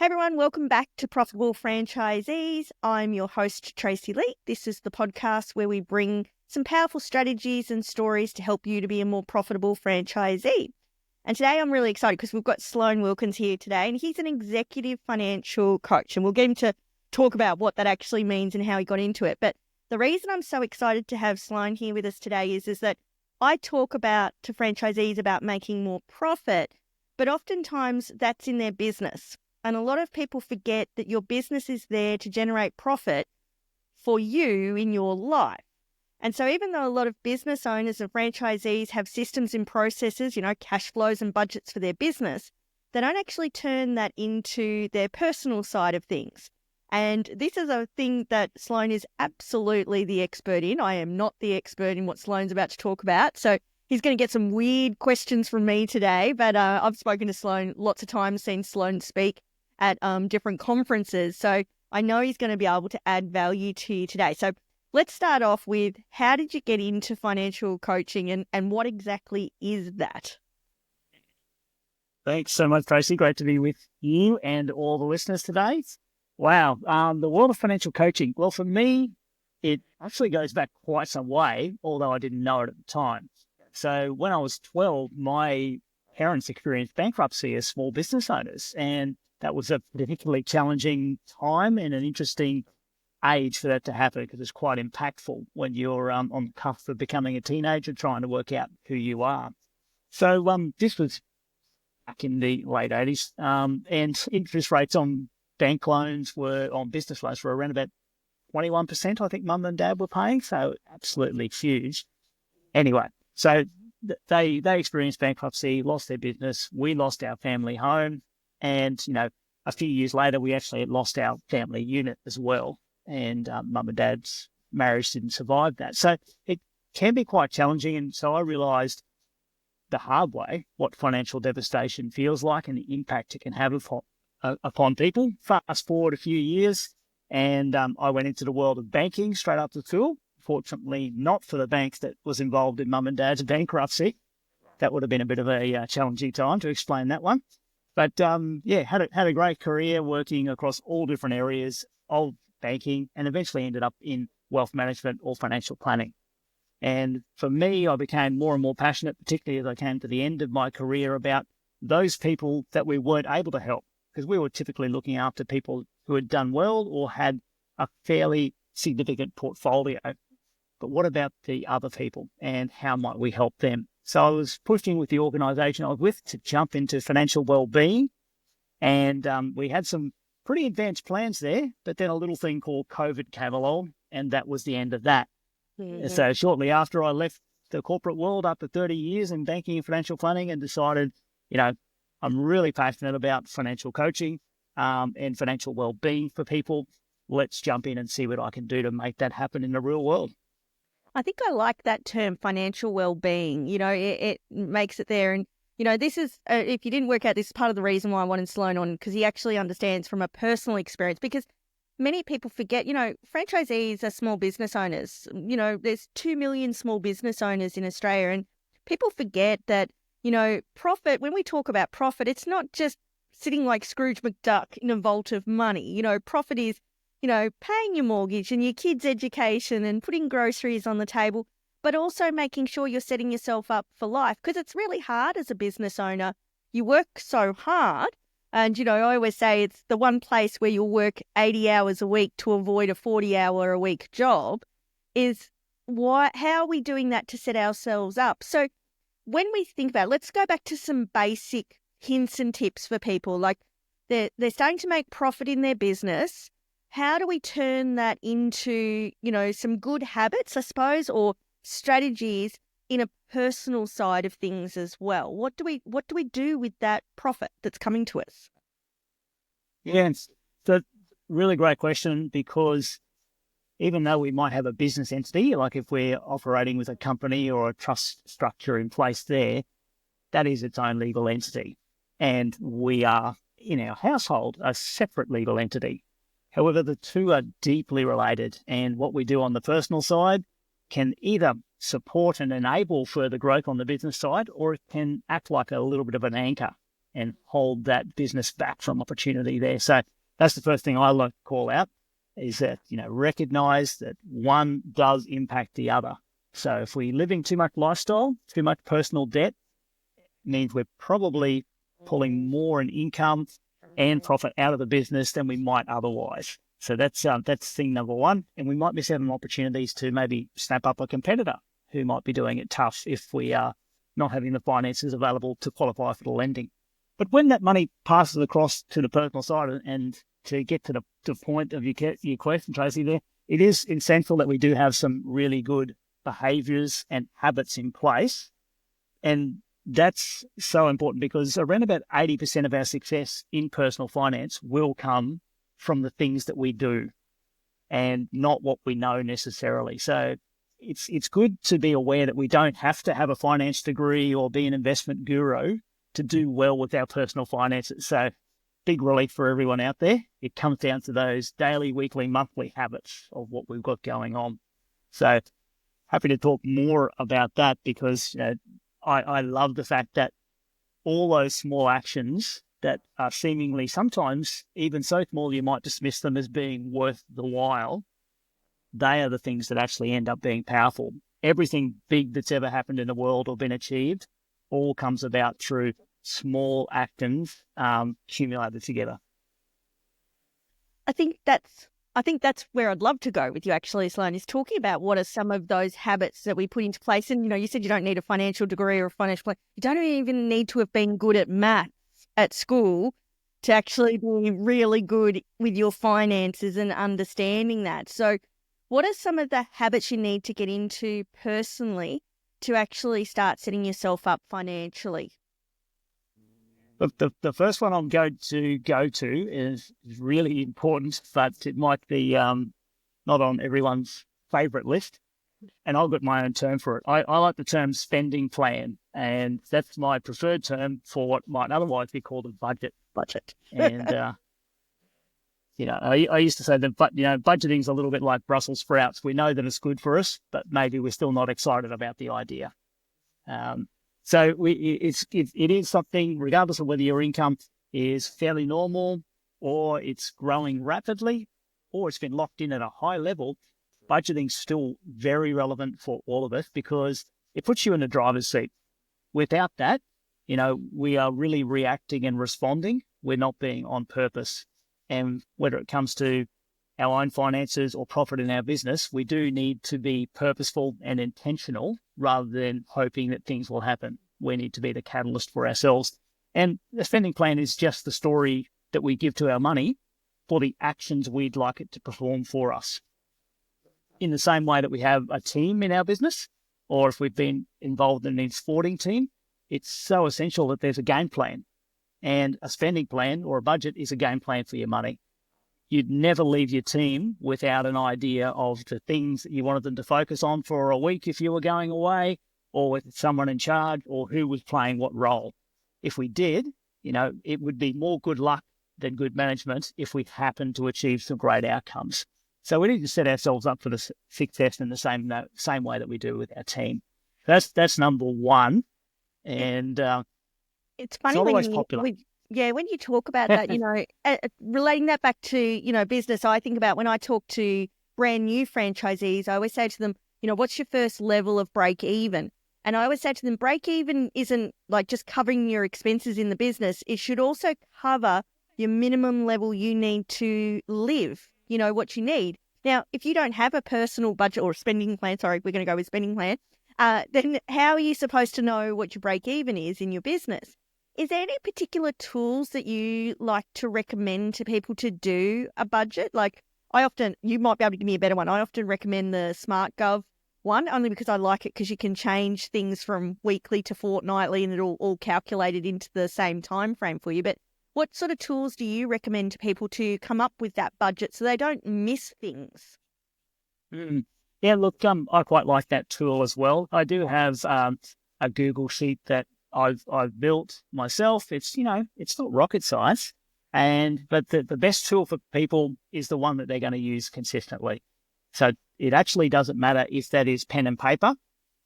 Hey everyone, welcome back to Profitable Franchisees. I'm your host, Tracey Leak. This is the podcast where we bring some powerful strategies and stories to help you to be a more profitable franchisee. And today I'm really excited because we've got Sloan Wilkins here today, and he's an executive financial coach, and we'll get him to talk about what that actually means and how he got into it. But the reason I'm so excited to have Sloan here with us today is that I talk about to franchisees about making more profit, but oftentimes that's in their business. And a lot of people forget that your business is there to generate profit for you in your life. And so even though a lot of business owners and franchisees have systems and processes, cash flows and budgets for their business, they don't actually turn that into their personal side of things. And this is a thing that Sloan is absolutely the expert in. I am not the expert in what Sloan's about to talk about. So he's going to get some weird questions from me today, but I've spoken to Sloan lots of times, seen Sloan speak at different conferences. So I know he's going to be able to add value to you today. So let's start off with, how did you get into financial coaching and what exactly is that? Thanks so much, Tracey. Great to be with you and all the listeners today. Wow. The world of financial coaching. Well, for me, it actually goes back quite some way, although I didn't know it at the time. So when I was 12, my parents experienced bankruptcy as small business owners, and that was a particularly challenging time and an interesting age for that to happen, because it's quite impactful when you're on the cusp of becoming a teenager trying to work out who you are. So this was back in the late 80s, and interest rates on bank loans on business loans were around about 21%, I think Mum and Dad were paying, so absolutely huge. Anyway, so they experienced bankruptcy, lost their business, we lost our family home, and, a few years later, we actually had lost our family unit as well. And Mum and Dad's marriage didn't survive that. So it can be quite challenging. And so I realised the hard way what financial devastation feels like and the impact it can have upon people. Fast forward a few years, and I went into the world of banking straight after school. Fortunately, not for the bank that was involved in Mum and Dad's bankruptcy. That would have been a bit of a challenging time to explain that one. But had a great career working across all different areas of banking, and eventually ended up in wealth management or financial planning. And for me, I became more and more passionate, particularly as I came to the end of my career, about those people that we weren't able to help, because we were typically looking after people who had done well or had a fairly significant portfolio. But what about the other people, and how might we help them? So I was pushing with the organisation I was with to jump into financial wellbeing, and we had some pretty advanced plans there, but then a little thing called COVID came along, and that was the end of that. Mm-hmm. So shortly after, I left the corporate world after 30 years in banking and financial planning, and decided, I'm really passionate about financial coaching and financial wellbeing for people. Let's jump in and see what I can do to make that happen in the real world. I think I like that term, financial well-being. It makes it there. And, this is, if you didn't work out, this is part of the reason why I wanted Sloan on, because he actually understands from a personal experience. Because many people forget, franchisees are small business owners. There's 2 million small business owners in Australia. And people forget that, profit, when we talk about profit, it's not just sitting like Scrooge McDuck in a vault of money. Profit is, paying your mortgage and your kids' education and putting groceries on the table, but also making sure you're setting yourself up for life, because it's really hard as a business owner. You work so hard, and, I always say it's the one place where you'll work 80 hours a week to avoid a 40-hour-a-week job. How are we doing that to set ourselves up? So when we think about it, let's go back to some basic hints and tips for people. Like they're starting to make profit in their business. How do we turn that into, some good habits, I suppose, or strategies in a personal side of things as well? What do we do with that profit that's coming to us? Yeah, it's a really great question, because even though we might have a business entity, like if we're operating with a company or a trust structure in place there, that is its own legal entity. And we are, in our household, a separate legal entity. However, the two are deeply related, and what we do on the personal side can either support and enable further growth on the business side, or it can act like a little bit of an anchor. and hold that business back from opportunity there. So that's the first thing I like to call out, is that, recognize that one does impact the other. So if we're living too much lifestyle, too much personal debt, means we're probably pulling more in income and profit out of the business than we might otherwise. So that's thing number one. And we might miss out on opportunities to maybe snap up a competitor who might be doing it tough if we are not having the finances available to qualify for the lending. But when that money passes across to the personal side, and to get to the point of your question, Tracey, there, it is essential that we do have some really good behaviours and habits in place. And that's so important, because around about 80% of our success in personal finance will come from the things that we do and not what we know necessarily. So it's good to be aware that we don't have to have a finance degree or be an investment guru to do well with our personal finances. So big relief for everyone out there. It comes down to those daily, weekly, monthly habits of what we've got going on. So happy to talk more about that, because I love the fact that all those small actions that are seemingly sometimes even so small you might dismiss them as being worth the while, they are the things that actually end up being powerful. Everything big that's ever happened in the world or been achieved all comes about through small actions accumulated together. I think that's where I'd love to go with you, actually, Sloan, is talking about what are some of those habits that we put into place. And, you said you don't need a financial degree or a financial plan. You don't even need to have been good at maths at school to actually be really good with your finances and understanding that. So what are some of the habits you need to get into personally to actually start setting yourself up financially? The first one I'm going to go to is really important, but it might be not on everyone's favourite list. And I've got my own term for it. I like the term spending plan, and that's my preferred term for what might otherwise be called a budget. And, I used to say that, budgeting's a little bit like Brussels sprouts. We know that it's good for us, but maybe we're still not excited about the idea. So it is something, regardless of whether your income is fairly normal or it's growing rapidly or it's been locked in at a high level, budgeting's still very relevant for all of us, because it puts you in the driver's seat. Without that, we are really reacting and responding. We're not being on purpose. And whether it comes to our own finances or profit in our business, we do need to be purposeful and intentional rather than hoping that things will happen. We need to be the catalyst for ourselves. And the spending plan is just the story that we give to our money for the actions we'd like it to perform for us. In the same way that we have a team in our business, or if we've been involved in a sporting team, it's so essential that there's a game plan. And a spending plan or a budget is a game plan for your money. You'd never leave your team without an idea of the things that you wanted them to focus on for a week if you were going away, or with someone in charge, or who was playing what role. If we did, it would be more good luck than good management if we happen to achieve some great outcomes. So we need to set ourselves up for the success in the same way that we do with our team. That's number one. And it's funny, it's not always popular. When you talk about that, relating that back to, business, I think about when I talk to brand new franchisees, I always say to them, what's your first level of break even? And I always say to them, break even isn't like just covering your expenses in the business. It should also cover your minimum level you need to live, what you need. Now, if you don't have a personal budget or spending plan, we're going to go with spending plan, then how are you supposed to know what your break even is in your business? Is there any particular tools that you like to recommend to people to do a budget? Like you might be able to give me a better one. I often recommend the SmartGov one, only because I like it, because you can change things from weekly to fortnightly and it'll all calculated into the same time frame for you. But what sort of tools do you recommend to people to come up with that budget so they don't miss things? Yeah, look, I quite like that tool as well. I do have a Google sheet that I've built myself. It's it's not rocket science, but the best tool for people is the one that they're going to use consistently. So it actually doesn't matter if that is pen and paper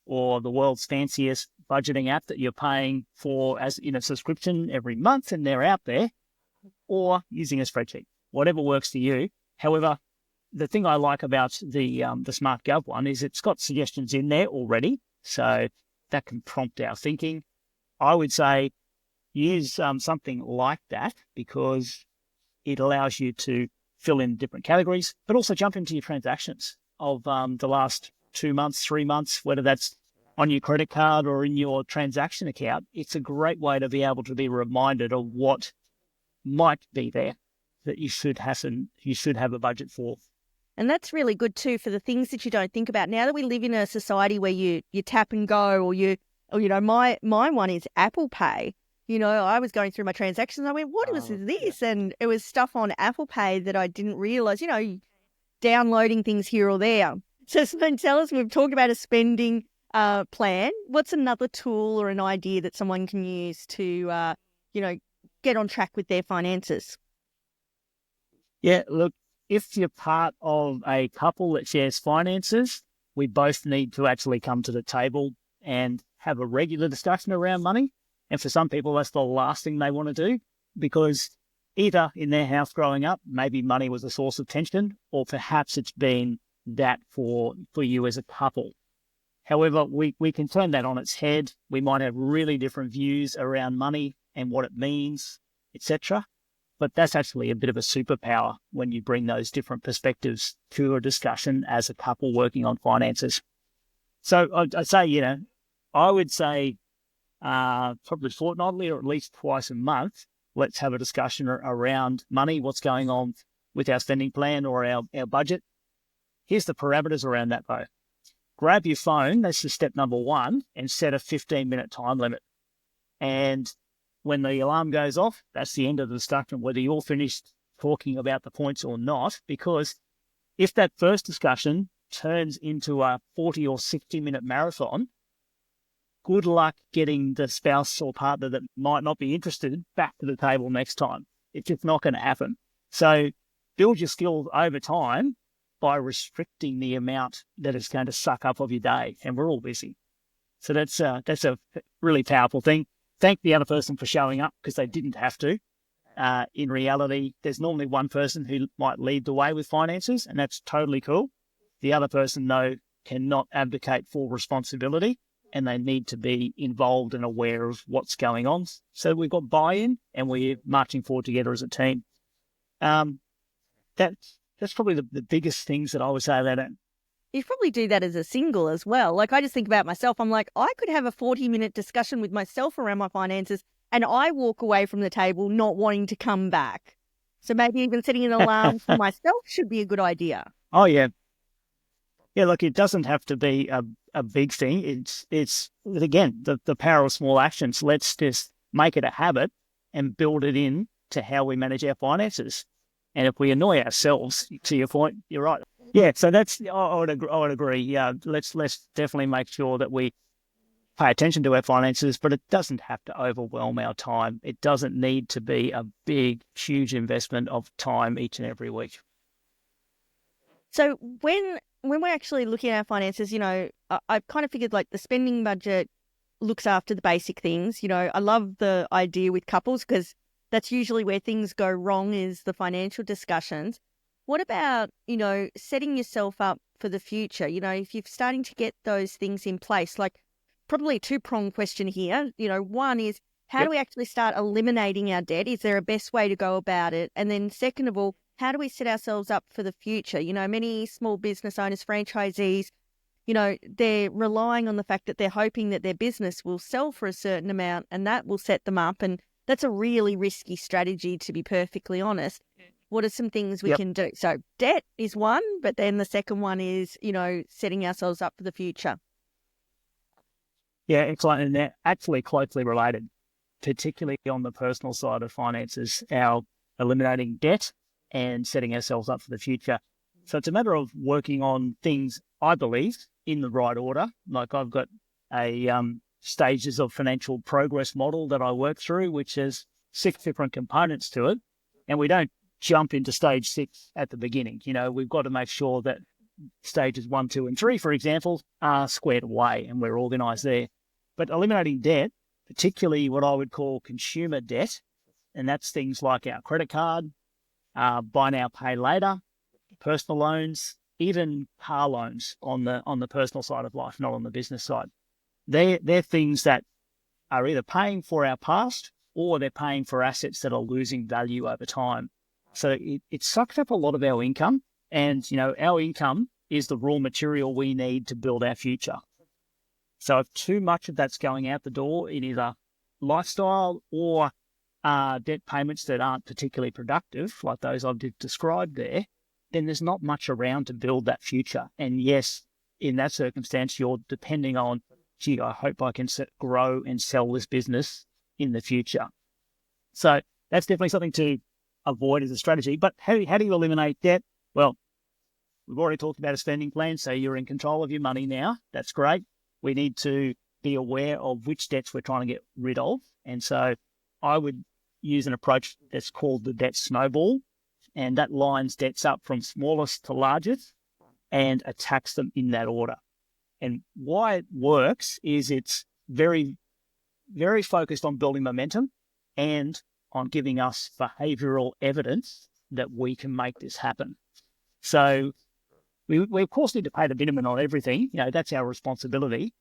or the world's fanciest budgeting app that you're paying for as in a subscription every month and they're out there, or using a spreadsheet, whatever works for you. However, the thing I like about the Smart Gov one is it's got suggestions in there already, so that can prompt our thinking. I would say use something like that because it allows you to fill in different categories, but also jump into your transactions of the last 2 months, 3 months, whether that's on your credit card or in your transaction account. It's a great way to be able to be reminded of what might be there that you should have a budget for. And that's really good too for the things that you don't think about. Now that we live in a society where you tap and go, or my one is Apple Pay. I was going through my transactions. I went, what was this? And it was stuff on Apple Pay that I didn't realize, downloading things here or there. So Sloan, tell us, we've talked about a spending plan. What's another tool or an idea that someone can use to, get on track with their finances? Yeah, look, if you're part of a couple that shares finances, we both need to actually come to the table and have a regular discussion around money. And for some people, that's the last thing they want to do because either in their house growing up, maybe money was a source of tension, or perhaps it's been that for you as a couple. However, we can turn that on its head. We might have really different views around money and what it means, etc. But that's actually a bit of a superpower when you bring those different perspectives to a discussion as a couple working on finances. So I'd say, I would say probably fortnightly or at least twice a month, let's have a discussion around money, what's going on with our spending plan or our budget. Here's the parameters around that, though. Grab your phone, that's the step number one, and set a 15-minute time limit. And when the alarm goes off, that's the end of the discussion, whether you're finished talking about the points or not, because if that first discussion turns into a 40 or 60-minute marathon, good luck getting the spouse or partner that might not be interested back to the table next time. It's just not going to happen. So build your skills over time by restricting the amount that it's going to suck up of your day. And we're all busy. So that's a really powerful thing. Thank the other person for showing up because they didn't have to. In reality, there's normally one person who might lead the way with finances, and that's totally cool. The other person, though, cannot abdicate full responsibility, and they need to be involved and aware of what's going on. So we've got buy-in, and we're marching forward together as a team. That's probably the biggest things that I would say about it. You probably do that as a single as well. Like, I just think about myself. I'm like, I could have a 40-minute discussion with myself around my finances and I walk away from the table not wanting to come back. So maybe even setting an alarm for myself should be a good idea. Oh, yeah. Yeah, look, it doesn't have to be a big thing. It's again, the power of small actions. Let's just make it a habit and build it in to how we manage our finances. And if we annoy ourselves, to your point, you're right. Yeah, so I would agree. Yeah, let's definitely make sure that we pay attention to our finances, but it doesn't have to overwhelm our time. It doesn't need to be a big, huge investment of time each and every week. So when we're actually looking at our finances, I've kind of figured like the spending budget looks after the basic things. I love the idea with couples because that's usually where things go wrong is the financial discussions. What about, setting yourself up for the future? If you're starting to get those things in place, like probably a two-pronged question here. One is how do we actually start eliminating our debt? Is there a best way to go about it? And then second of all, how do we set ourselves up for the future? Many small business owners, franchisees, they're relying on the fact that they're hoping that their business will sell for a certain amount and that will set them up. And that's a really risky strategy, to be perfectly honest. What are some things we can do? So debt is one, but then the second one is, setting ourselves up for the future. Yeah, excellent. And they're actually closely related, particularly on the personal side of finances, our eliminating debt and setting ourselves up for the future. So it's a matter of working on things, I believe, in the right order. Like I've got a stages of financial progress model that I work through, which has 6 different components to it. And we don't jump into stage 6 at the beginning. We've got to make sure that stages 1, 2, and 3, for example, are squared away and we're organised there. But eliminating debt, particularly what I would call consumer debt, and that's things like our credit card, buy now, pay later, personal loans, even car loans on the personal side of life, not on the business side. They're things that are either paying for our past or they're paying for assets that are losing value over time. So it sucked up a lot of our income, and our income is the raw material we need to build our future. So if too much of that's going out the door in either lifestyle or debt payments that aren't particularly productive, like those I've described there, then there's not much around to build that future. And yes, in that circumstance, you're depending on, gee, I hope I can grow and sell this business in the future. So that's definitely something to avoid as a strategy. But how do you eliminate debt? Well, we've already talked about a spending plan, so you're in control of your money now. That's great. We need to be aware of which debts we're trying to get rid of. And so I would use an approach that's called the debt snowball, and that lines debts up from smallest to largest and attacks them in that order. And why it works is it's very, very focused on building momentum and on giving us behavioural evidence that we can make this happen. So we of course need to pay the minimum on everything. That's our responsibility.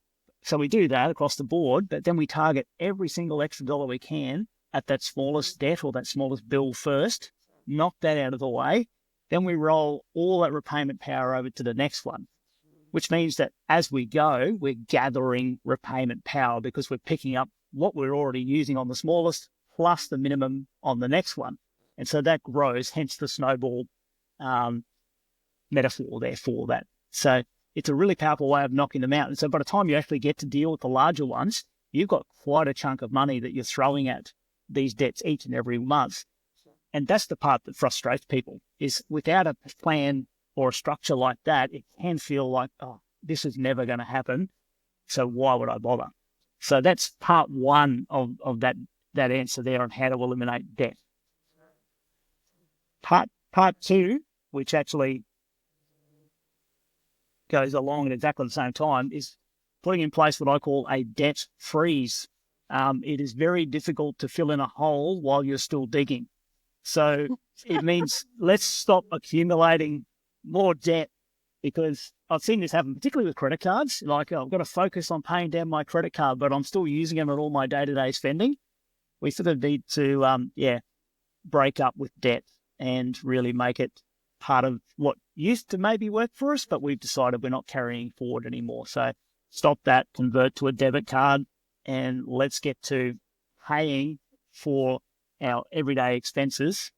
So we do that across the board, but then we target every single extra dollar we can at that smallest debt or that smallest bill first, knock that out of the way. Then we roll all that repayment power over to the next one, which means that as we go, we're gathering repayment power because we're picking up what we're already using on the smallest plus the minimum on the next one. And so that grows, hence the snowball metaphor there for that. So it's a really powerful way of knocking them out. And so by the time you actually get to deal with the larger ones, you've got quite a chunk of money that you're throwing at these debts each and every month. And that's the part that frustrates people, is without a plan or a structure like that, it can feel like, oh, this is never going to happen, so why would I bother? So that's part one of that answer there on how to eliminate debt. Part two, which actually goes along at exactly the same time, is putting in place what I call a debt freeze. It is very difficult to fill in a hole while you're still digging. So it means let's stop accumulating more debt, because I've seen this happen, particularly with credit cards. Like, I've got to focus on paying down my credit card, but I'm still using them at all my day-to-day spending. We sort of need to, break up with debt and really make it part of what used to maybe work for us, but we've decided we're not carrying forward anymore. So stop that, convert to a debit card, and let's get to paying for our everyday expenses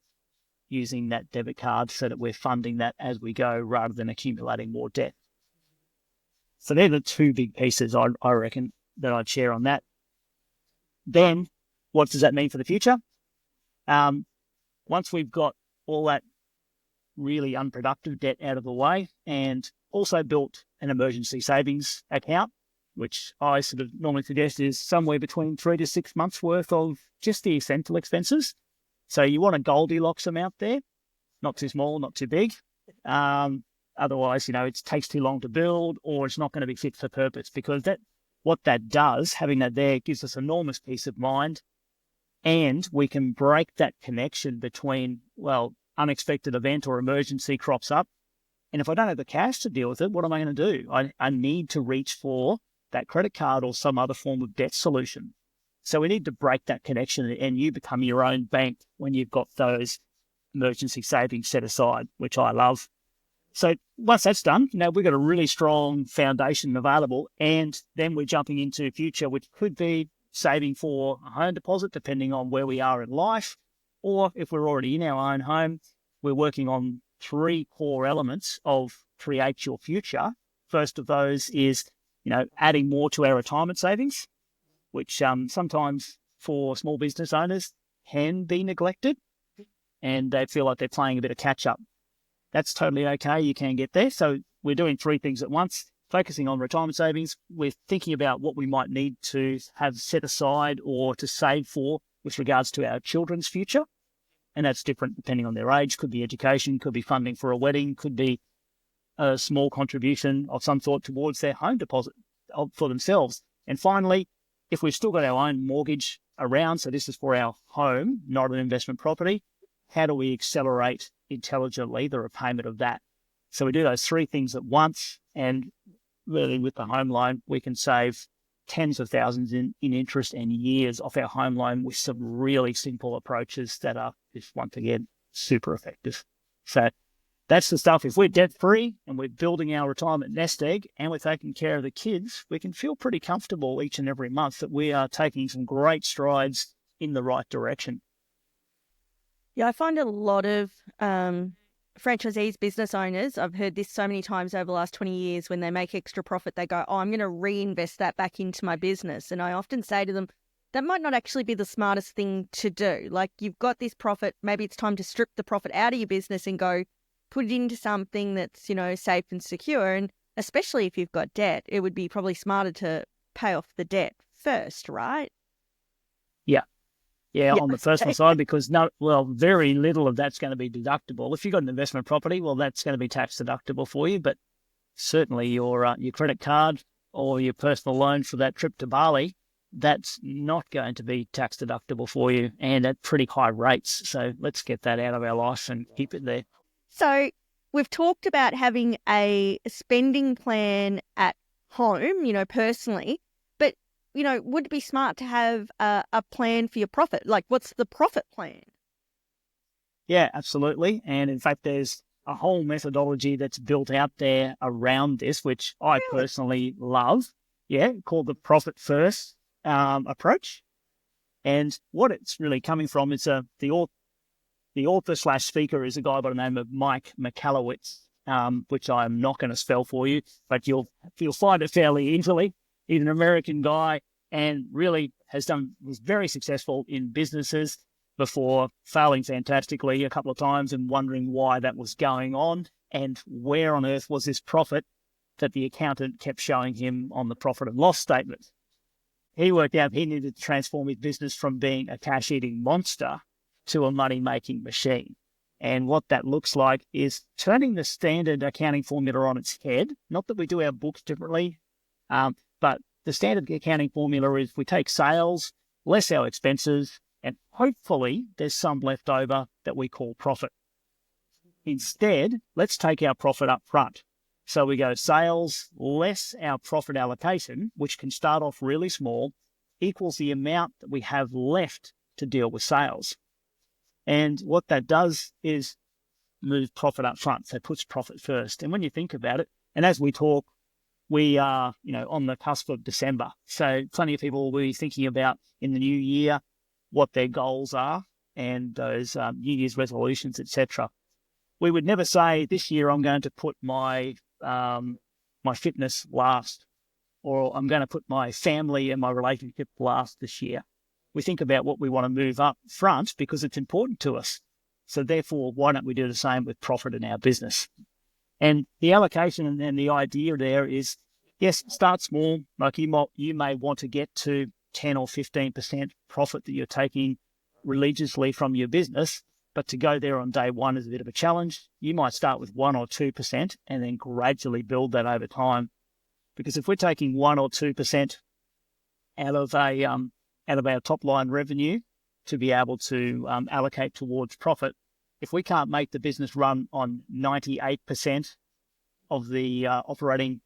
using that debit card so that we're funding that as we go rather than accumulating more debt. So they're the two big pieces I reckon that I'd share on that. Then what does that mean for the future? Once we've got all that really unproductive debt out of the way and also built an emergency savings account, which I sort of normally suggest is somewhere between 3 to 6 months worth of just the essential expenses. So you want a Goldilocks amount there, not too small, not too big. Otherwise, it takes too long to build, or it's not going to be fit for purpose, because what that does, having that there, gives us enormous peace of mind. And we can break that connection between, unexpected event or emergency crops up. And if I don't have the cash to deal with it, what am I going to do? I need to reach for that credit card or some other form of debt solution. So we need to break that connection, and you become your own bank when you've got those emergency savings set aside, which I love. So once that's done, we've got a really strong foundation available, and then we're jumping into future, which could be saving for a home deposit, depending on where we are in life, or if we're already in our own home, we're working on 3 core elements of create your future. First of those is, adding more to our retirement savings, which sometimes for small business owners can be neglected, and they feel like they're playing a bit of catch up. That's totally okay. You can get there. So we're doing 3 things at once, focusing on retirement savings. We're thinking about what we might need to have set aside or to save for with regards to our children's future. And that's different depending on their age. Could be education, could be funding for a wedding, could be a small contribution of some sort towards their home deposit for themselves. And finally, if we've still got our own mortgage around, so this is for our home, not an investment property, how do we accelerate intelligently the repayment of that? So we do those three things at once, and really with the home loan, we can save tens of thousands in interest and years off our home loan with some really simple approaches that are, just once again, super effective. So that's the stuff. If we're debt-free and we're building our retirement nest egg and we're taking care of the kids, we can feel pretty comfortable each and every month that we are taking some great strides in the right direction. Yeah, I find a lot of franchisees, business owners, I've heard this so many times over the last 20 years, when they make extra profit, they go, oh, I'm going to reinvest that back into my business. And I often say to them, that might not actually be the smartest thing to do. Like, you've got this profit, maybe it's time to strip the profit out of your business and go put it into something that's, safe and secure. And especially if you've got debt, it would be probably smarter to pay off the debt first, right? Yeah, on the personal side, because very little of that's going to be deductible. If you've got an investment property, well, that's going to be tax deductible for you. But certainly your credit card or your personal loan for that trip to Bali, that's not going to be tax deductible for you, and at pretty high rates. So let's get that out of our life and keep it there. So we've talked about having a spending plan at home, personally. Would it be smart to have a plan for your profit? Like, what's the profit plan? Yeah, absolutely. And in fact, there's a whole methodology that's built out there around this, which I personally love. Yeah, called the profit first approach. And what it's really coming from is the author/speaker is a guy by the name of Mike Michalowicz, which I'm not going to spell for you, but you'll find it fairly easily. He's an American guy and really was very successful in businesses before failing fantastically a couple of times and wondering why that was going on and where on earth was this profit that the accountant kept showing him on the profit and loss statement. He worked out he needed to transform his business from being a cash-eating monster to a money-making machine. And what that looks like is turning the standard accounting formula on its head. Not that we do our books differently, but the standard accounting formula is we take sales, less our expenses, and hopefully there's some left over that we call profit. Instead, let's take our profit up front. So we go sales less our profit allocation, which can start off really small, equals the amount that we have left to deal with sales. And what that does is move profit up front, so it puts profit first. And when you think about it, and as we talk, we are, on the cusp of December. So plenty of people will be thinking about in the new year what their goals are and those New Year's resolutions, etc. We would never say this year I'm going to put my fitness last, or I'm going to put my family and my relationship last this year. We think about what we want to move up front because it's important to us. So therefore, why don't we do the same with profit in our business? And the allocation and the idea there is, yes, start small. Like you may want to get to 10 or 15% profit that you're taking religiously from your business, but to go there on day one is a bit of a challenge. You might start with 1 or 2% and then gradually build that over time. Because if we're taking 1 or 2% out of our top line revenue to be able to allocate towards profit, if we can't make the business run on 98% of the operating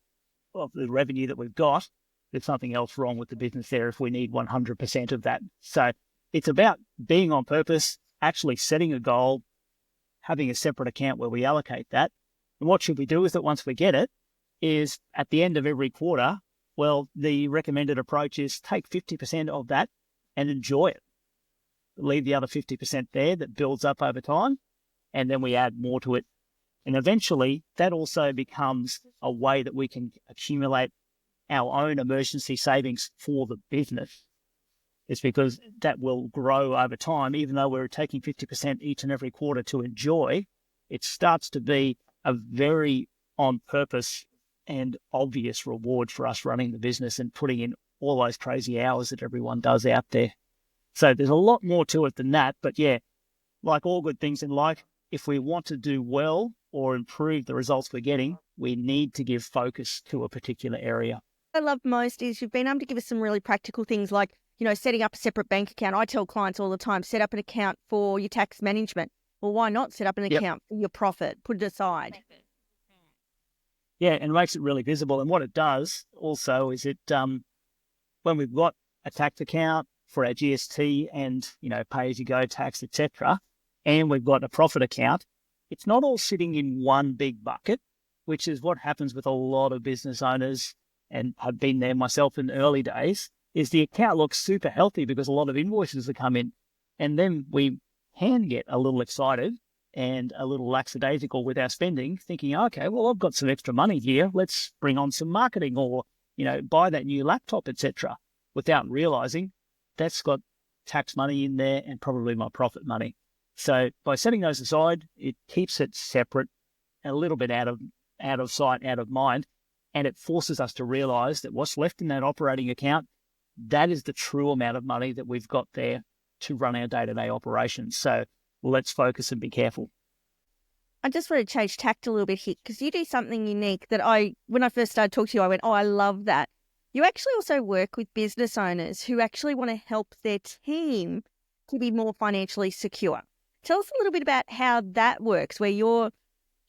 of the revenue that we've got, there's something else wrong with the business there if we need 100% of that. So it's about being on purpose, actually setting a goal, having a separate account where we allocate that. And what should we do with it once we get it is at the end of every quarter, well, the recommended approach is take 50% of that and enjoy it. Leave the other 50% there that builds up over time, and then we add more to it. And eventually, that also becomes a way that we can accumulate our own emergency savings for the business. It's because that will grow over time, even though we're taking 50% each and every quarter to enjoy. It starts to be a very on-purpose and obvious reward for us running the business and putting in all those crazy hours that everyone does out there. So there's a lot more to it than that. But yeah, like all good things in life, if we want to do well or improve the results we're getting, we need to give focus to a particular area. What I love most is you've been able to give us some really practical things like, setting up a separate bank account. I tell clients all the time, set up an account for your tax management. Well, why not set up an account for your profit? Put it aside. Yeah, and it makes it really visible. And what it does also is when we've got a tax account for our GST and, pay-as-you-go tax, etc., and we've got a profit account, it's not all sitting in one big bucket, which is what happens with a lot of business owners, and I've been there myself in the early days, is the account looks super healthy because a lot of invoices have come in. And then we can get a little excited and a little lackadaisical with our spending, thinking, okay, well, I've got some extra money here. Let's bring on some marketing or, buy that new laptop, etc., without realizing that's got tax money in there and probably my profit money. So by setting those aside, it keeps it separate, a little bit out of sight, out of mind, and it forces us to realize that what's left in that operating account, that is the true amount of money that we've got there to run our day-to-day operations. So let's focus and be careful. I just want to change tact a little bit here because you do something unique that when I first started talking to you, I went, oh, I love that. You actually also work with business owners who actually want to help their team to be more financially secure. Tell us a little bit about how that works, where you're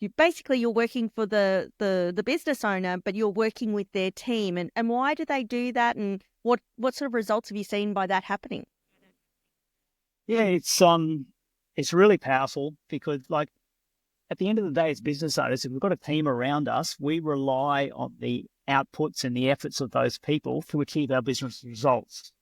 working for the business owner, but you're working with their team, and why do they do that, and what sort of results have you seen by that happening? Yeah, it's really powerful because, like, at the end of the day, as business owners, if we've got a team around us, we rely on the outputs and the efforts of those people to achieve our business results.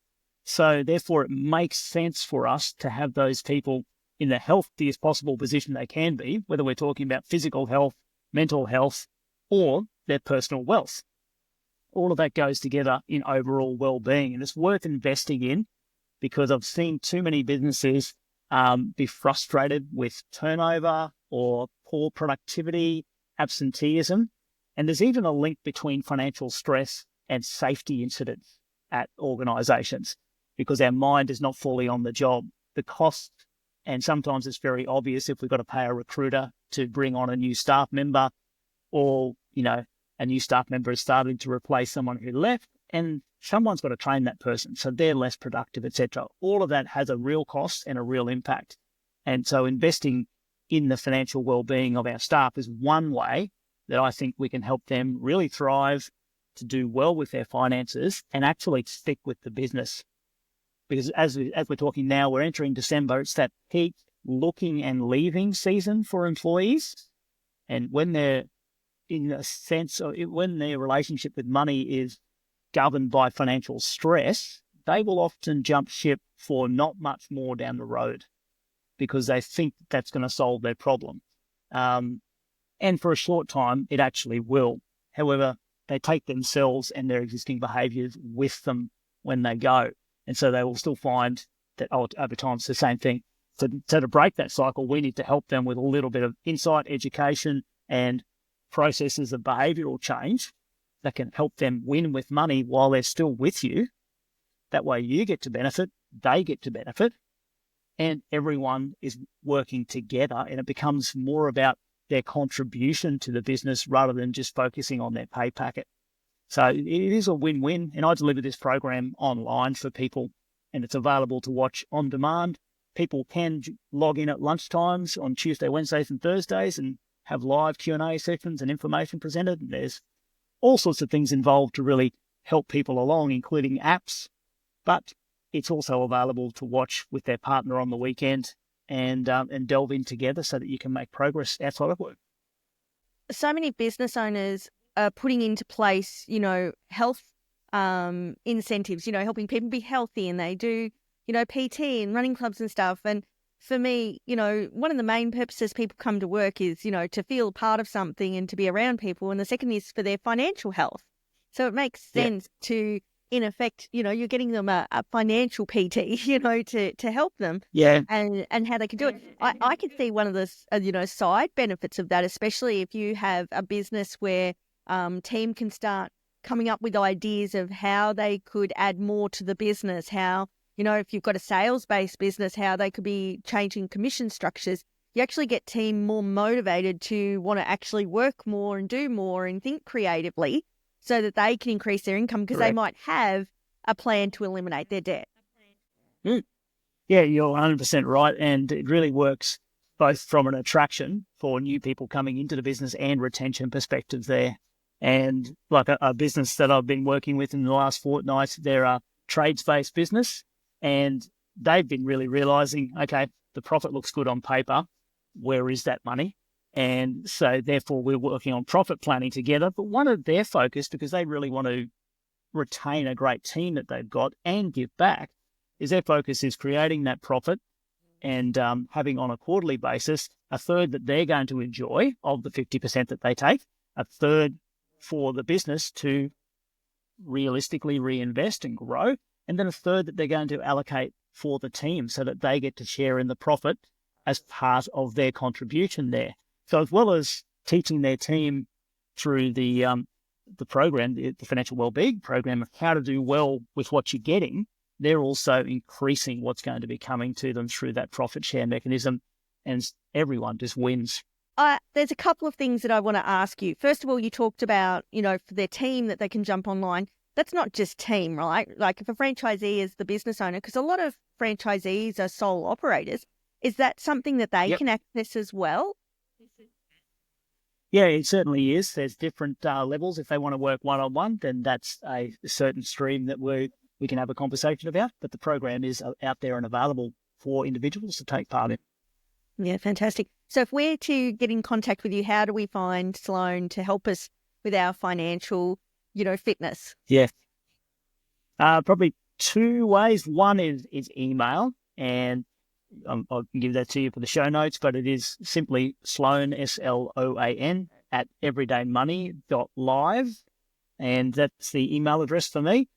So therefore, it makes sense for us to have those people in the healthiest possible position they can be, whether we're talking about physical health, mental health, or their personal wealth. All of that goes together in overall well-being, and it's worth investing in because I've seen too many businesses be frustrated with turnover or poor productivity, absenteeism, and there's even a link between financial stress and safety incidents at organisations because our mind is not fully on the job. The cost, and sometimes it's very obvious if we've got to pay a recruiter to bring on a new staff member, or, a new staff member is starting to replace someone who left, and someone's got to train that person, so they're less productive, etc. All of that has a real cost and a real impact. And so investing in the financial well-being of our staff is one way that I think we can help them really thrive, to do well with their finances, and actually stick with the business. Because as we're talking now, we're entering December. It's that peak looking and leaving season for employees. And when they're in a sense, or when their relationship with money is governed by financial stress, they will often jump ship for not much more down the road because they think that's going to solve their problem. And for a short time, it actually will. However, they take themselves and their existing behaviours with them when they go. And so they will still find that over time it's the same thing. So to break that cycle, we need to help them with a little bit of insight, education, and processes of behavioural change that can help them win with money while they're still with you. That way you get to benefit, they get to benefit, and everyone is working together, and it becomes more about their contribution to the business rather than just focusing on their pay packet. So it is a win-win, and I deliver this program online for people, and it's available to watch on demand. People can log in at lunchtimes on Tuesday, Wednesdays, and Thursdays and have live Q&A sessions and information presented. And there's all sorts of things involved to really help people along, including apps, but it's also available to watch with their partner on the weekend and delve in together so that you can make progress outside of work. So many business owners are putting into place, health incentives, helping people be healthy, and they do, PT and running clubs and stuff. And for me, one of the main purposes people come to work is, to feel part of something and to be around people. And the second is for their financial health. So it makes sense to, in effect, you're getting them a financial PT, to help them and how they can do it. I can see one of the, side benefits of that, especially if you have a business where team can start coming up with ideas of how they could add more to the business, how, if you've got a sales-based business, how they could be changing commission structures. you actually get team more motivated to want to actually work more and do more and think creatively so that they can increase their income because they might have a plan to eliminate their debt. Yeah, you're 100% right. And it really works both from an attraction for new people coming into the business and retention perspective there. And like a business that I've been working with in the last fortnight, they're a trades-based business, and they've been really realizing, okay, the profit looks good on paper. Where is that money? And so therefore we're working on profit planning together. But one of their focus, because they really want to retain a great team that they've got and give back, is their focus is creating that profit and having on a quarterly basis a third that they're going to enjoy of the 50% that they take, a third for the business to realistically reinvest and grow, and then a third that they're going to allocate for the team so that they get to share in the profit as part of their contribution there. So as well as teaching their team through the program, the financial wellbeing program, of how to do well with what you're getting, they're also increasing what's going to be coming to them through that profit share mechanism, and everyone just wins. There's a couple of things that I want to ask you. First of all, you talked about, for their team that they can jump online. That's not just team, right? Like if a franchisee is the business owner, because a lot of franchisees are sole operators, is that something that they can access as well? Yeah, it certainly is. There's different levels. If they want to work one-on-one, then that's a certain stream that we can have a conversation about. But the program is out there and available for individuals to take part in. Yeah, fantastic. So if we're to get in contact with you, how do we find Sloan to help us with our financial, fitness? Yeah. Probably two ways. One is email, and I'll give that to you for the show notes, but it is simply Sloan, SLOAN, at everydaymoney.live. And that's the email address for me.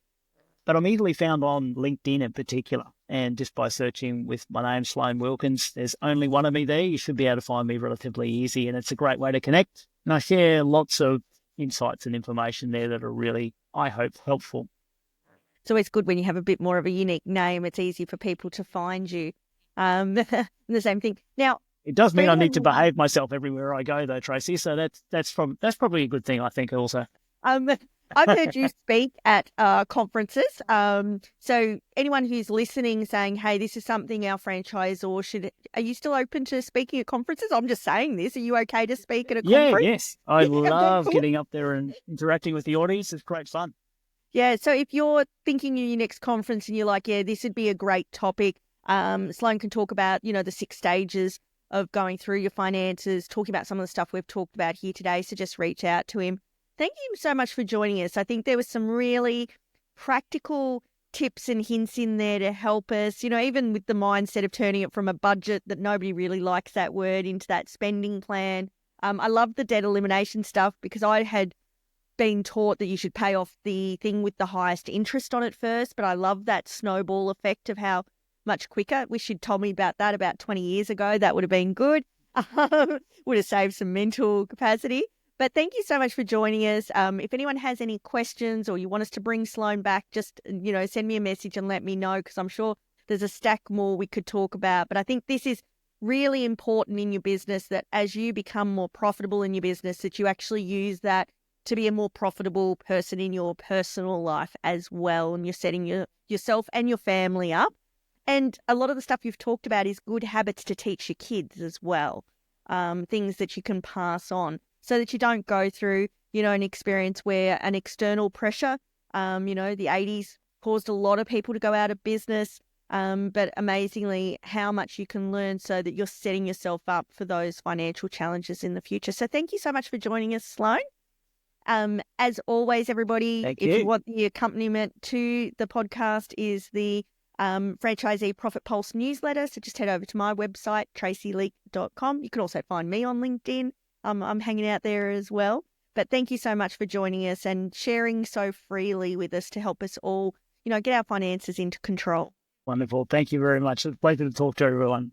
But I'm easily found on LinkedIn in particular. And just by searching with my name, Sloan Wilkins, there's only one of me there. You should be able to find me relatively easy. And it's a great way to connect. And I share lots of insights and information there that are really, I hope, helpful. It's always good when you have a bit more of a unique name. It's easy for people to find you. The same thing. Now, it does mean I need to behave myself everywhere I go, though, Tracey. So that's probably a good thing, I think, also. I've heard you speak at conferences. So anyone who's listening saying, hey, this is something our franchisor should, are you still open to speaking at conferences? I'm just saying this. Are you okay to speak at a conference? Yes. I love getting up there and interacting with the audience. It's great fun. Yeah. So if you're thinking of your next conference and you're like, yeah, this would be a great topic, Sloan can talk about, the 6 stages of going through your finances, talking about some of the stuff we've talked about here today. So just reach out to him. Thank you so much for joining us. I think there was some really practical tips and hints in there to help us, even with the mindset of turning it from a budget that nobody really likes that word into that spending plan. I love the debt elimination stuff because I had been taught that you should pay off the thing with the highest interest on it first, but I love that snowball effect of how much quicker. Wish you'd told me about that about 20 years ago. That would have been good. Would have saved some mental capacity. But thank you so much for joining us. If anyone has any questions or you want us to bring Sloan back, just, send me a message and let me know, because I'm sure there's a stack more we could talk about. But I think this is really important in your business, that as you become more profitable in your business, that you actually use that to be a more profitable person in your personal life as well. And you're setting yourself and your family up. And a lot of the stuff you've talked about is good habits to teach your kids as well, things that you can pass on so that you don't go through, an experience where an external pressure, the 80s caused a lot of people to go out of business, but amazingly how much you can learn so that you're setting yourself up for those financial challenges in the future. So thank you so much for joining us, Sloan. As always, everybody, if you want the accompaniment to the podcast is the Franchisee Profit Pulse newsletter. So just head over to my website, traceyleak.com. You can also find me on LinkedIn. I'm hanging out there as well. But thank you so much for joining us and sharing so freely with us to help us all, get our finances into control. Wonderful. Thank you very much. It's a pleasure to talk to everyone.